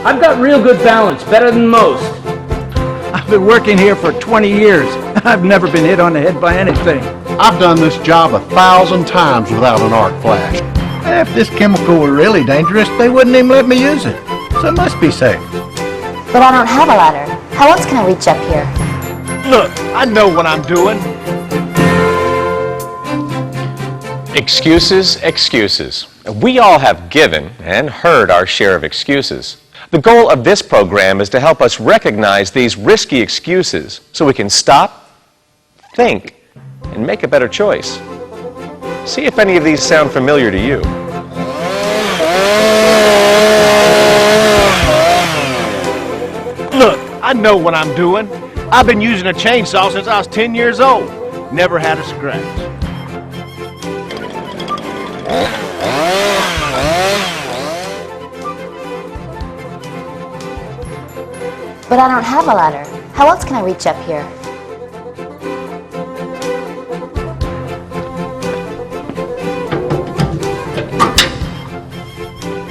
I've got real good balance, better than most. I've been working here for 20 years. I've never been hit on the head by anything. I've done this job 1,000 times without an arc flash. If this chemical were really dangerous, they wouldn't even let me use it. So it must be safe. But I don't have a ladder. How else can I reach up here? Look, I know what I'm doing. Excuses, excuses. We all have given and heard our share of excuses. The goal of this program is to help us recognize these risky excuses so we can stop, think, and make a better choice. See if any of these sound familiar to you. Look, I know what I'm doing. I've been using a chainsaw since I was 10 years old. Never had a scratch. But I don't have a ladder. How else can I reach up here?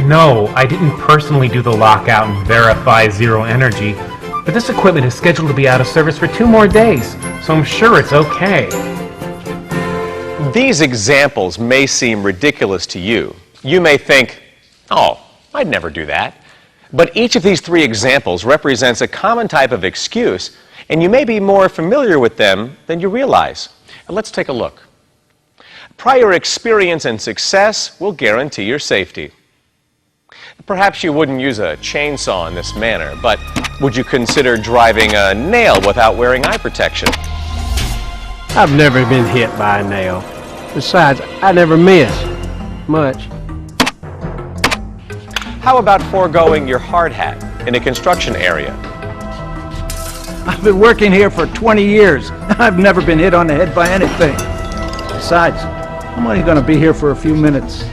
No, I didn't personally do the lockout and verify zero energy, but this equipment is scheduled to be out of service for 2 more days, so I'm sure it's okay. These examples may seem ridiculous to you. You may think, oh, I'd never do that. But each of these 3 examples represents a common type of excuse, and you may be more familiar with them than you realize. And let's take a look. Prior experience and success will guarantee your safety. Perhaps you wouldn't use a chainsaw in this manner, but would you consider driving a nail without wearing eye protection? I've never been hit by a nail. Besides, I never miss much. How about foregoing your hard hat in a construction area? I've been working here for 20 years. I've never been hit on the head by anything. Besides, I'm only going to be here for a few minutes.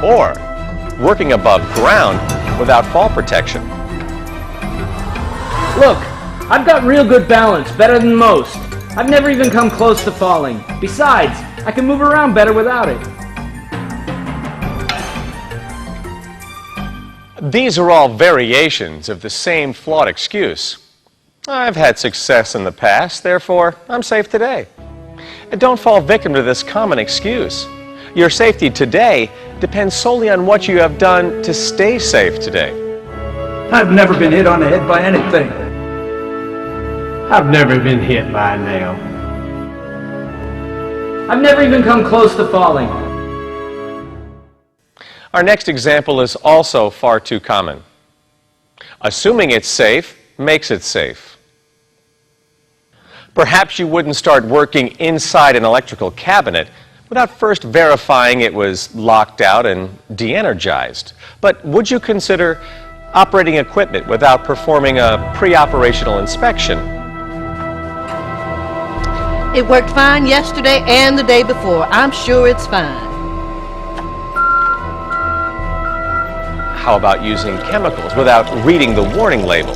Or working above ground without fall protection. Look, I've got real good balance, better than most. I've never even come close to falling. Besides, I can move around better without it. These are all variations of the same flawed excuse. I've had success in the past, therefore I'm safe today. And don't fall victim to this common excuse. Your safety today depends solely on what you have done to stay safe today. I've never been hit on the head by anything. I've never been hit by a nail. I've never even come close to falling. Our next example is also far too common. Assuming it's safe makes it safe. Perhaps you wouldn't start working inside an electrical cabinet without first verifying it was locked out and de-energized. But would you consider operating equipment without performing a pre-operational inspection? It worked fine yesterday and the day before. I'm sure it's fine. How about using chemicals without reading the warning label?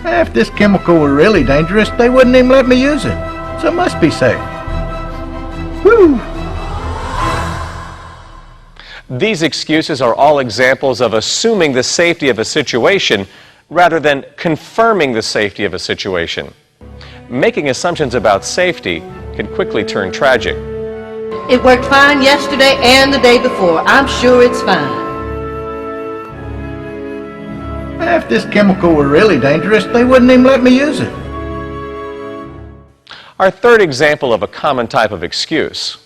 If this chemical were really dangerous, they wouldn't even let me use it. So it must be safe. Woo! These excuses are all examples of assuming the safety of a situation rather than confirming the safety of a situation. Making assumptions about safety can quickly turn tragic. It worked fine yesterday and the day before. I'm sure it's fine. If this chemical were really dangerous, they wouldn't even let me use it. Our third example of a common type of excuse.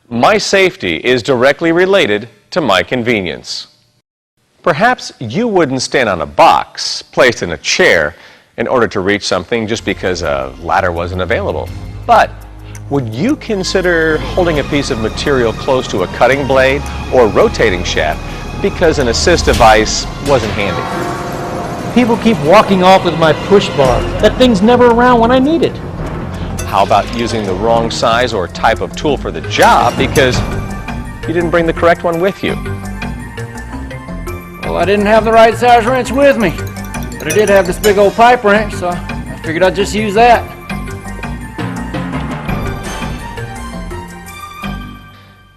My safety is directly related to my convenience. Perhaps you wouldn't stand on a box placed in a chair in order to reach something just because a ladder wasn't available. But would you consider holding a piece of material close to a cutting blade or rotating shaft because an assist device wasn't handy? People keep walking off with my push bar. That thing's never around when I need it. How about using the wrong size or type of tool for the job because you didn't bring the correct one with you? Well, I didn't have the right size wrench with me, but I did have this big old pipe wrench, so I figured I'd just use that.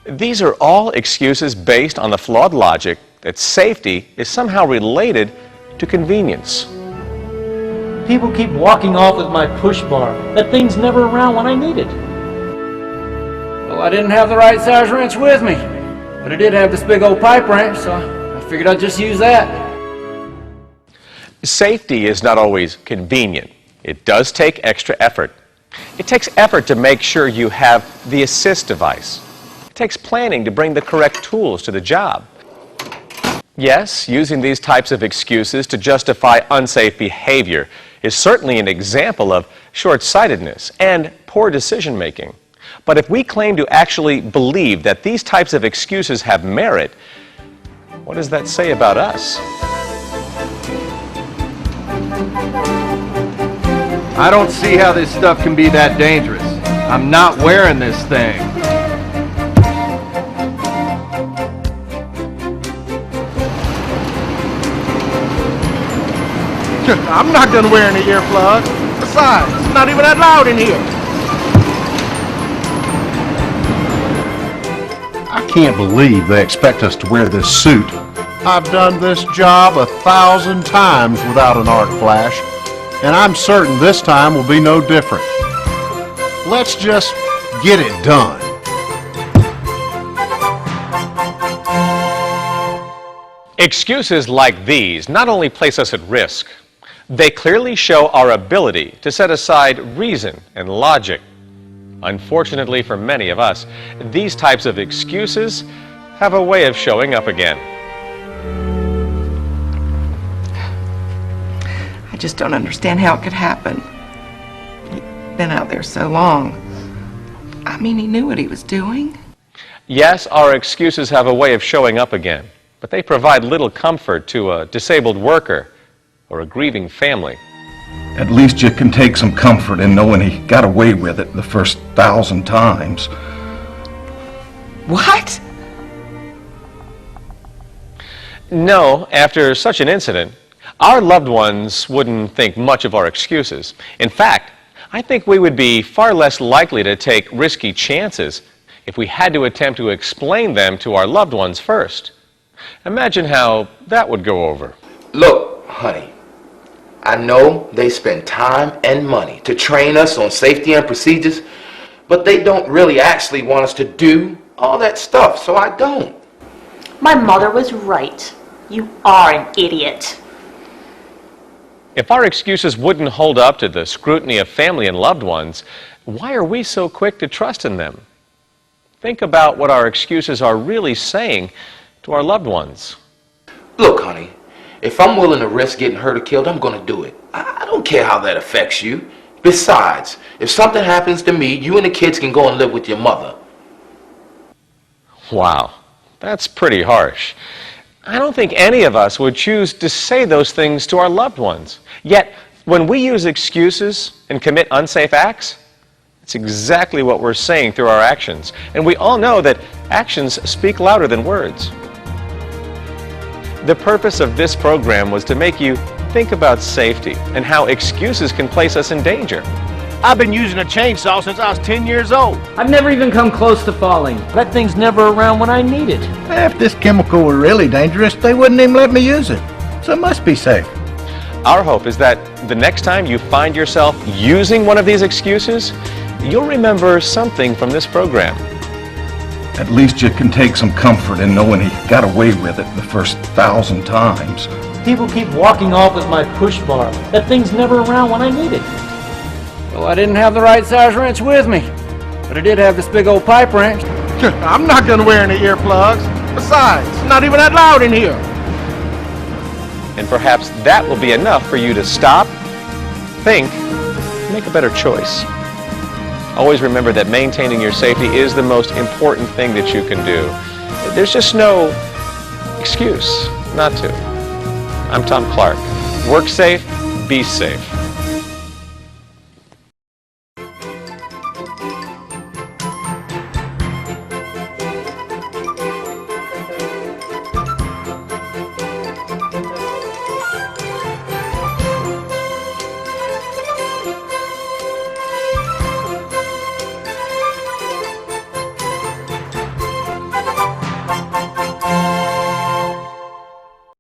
These are all excuses based on the flawed logic that safety is somehow related to convenience. People keep walking off with my push bar. That thing's never around when I need it. Well, I didn't have the right size wrench with me, but I did have this big old pipe wrench, so I figured I'd just use that. Safety is not always convenient. It does take extra effort. It takes effort to make sure you have the assist device. It takes planning to bring the correct tools to the job. Yes, using these types of excuses to justify unsafe behavior is certainly an example of short-sightedness and poor decision-making. But if we claim to actually believe that these types of excuses have merit, what does that say about us? I don't see how this stuff can be that dangerous. I'm not wearing this thing. I'm not gonna wear any earplugs. Besides, it's not even that loud in here. I can't believe they expect us to wear this suit. I've done this job 1,000 times without an arc flash, and I'm certain this time will be no different. Let's just get it done. Excuses like these not only place us at risk, they clearly show our ability to set aside reason and logic. Unfortunately for many of us, these types of excuses have a way of showing up again. I just don't understand how it could happen. He'd been out there so long. I mean, he knew what he was doing. Yes, our excuses have a way of showing up again, but they provide little comfort to a disabled worker or a grieving family. At least you can take some comfort in knowing he got away with it the first 1,000 times. What? No, after such an incident, our loved ones wouldn't think much of our excuses. In fact, I think we would be far less likely to take risky chances if we had to attempt to explain them to our loved ones first. Imagine how that would go over. Look, honey, I know they spend time and money to train us on safety and procedures, but they don't really actually want us to do all that stuff, so I don't. My mother was right. You are an idiot. If our excuses wouldn't hold up to the scrutiny of family and loved ones, why are we so quick to trust in them? Think about what our excuses are really saying to our loved ones. Look, honey, if I'm willing to risk getting hurt or killed, I'm going to do it. I don't care how that affects you. Besides, if something happens to me, you and the kids can go and live with your mother. Wow, that's pretty harsh. I don't think any of us would choose to say those things to our loved ones. Yet, when we use excuses and commit unsafe acts, it's exactly what we're saying through our actions. And we all know that actions speak louder than words. The purpose of this program was to make you think about safety and how excuses can place us in danger. I've been using a chainsaw since I was 10 years old. I've never even come close to falling. That thing's never around when I need it. If this chemical were really dangerous, they wouldn't even let me use it. So it must be safe. Our hope is that the next time you find yourself using one of these excuses, you'll remember something from this program. At least you can take some comfort in knowing he got away with it the first 1,000 times. People keep walking off with my push bar. That thing's never around when I need it. Well, I didn't have the right size wrench with me, but I did have this big old pipe wrench. I'm not gonna wear any earplugs. Besides, it's not even that loud in here. And perhaps that will be enough for you to stop, think, make a better choice. Always remember that maintaining your safety is the most important thing that you can do. There's just no excuse not to. I'm Tom Clark. Work safe, be safe.